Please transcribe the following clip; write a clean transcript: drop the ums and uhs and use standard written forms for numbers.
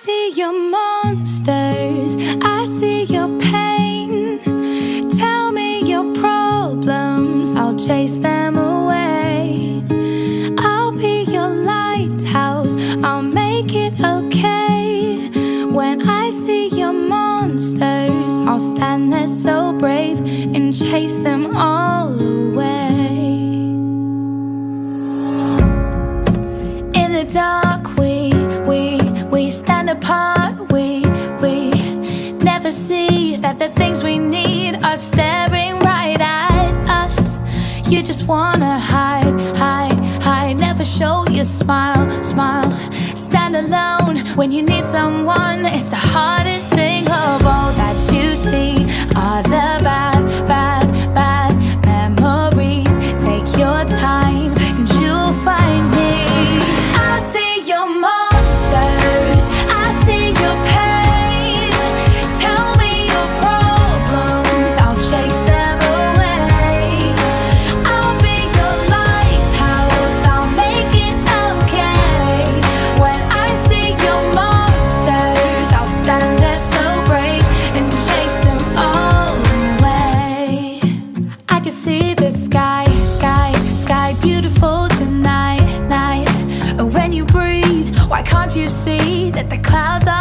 see your monsters, I see your pain. Tell me your problems, I'll chase them away. I'll be your lighthouse, I'll make it okay. When I see your monsters, I'll stand there so brave and chase them all away. In the dark, we stand apart. We never see that the things we need are staring right at us. You just wanna hide. Never show your smile. Stand alone when you need someone. It's the hardest thing of all that you see are the bad memories. Take your time and you'll find me. I see your monsters, I see your pain. Tell me your problems, I'll chase them away. I'll be your lighthouse, I'll make it okay. When I see your monsters, I'll stand there so brave and chase them all away. I can see the sky, beautiful tonight. When you breathe, why can't you see that the clouds are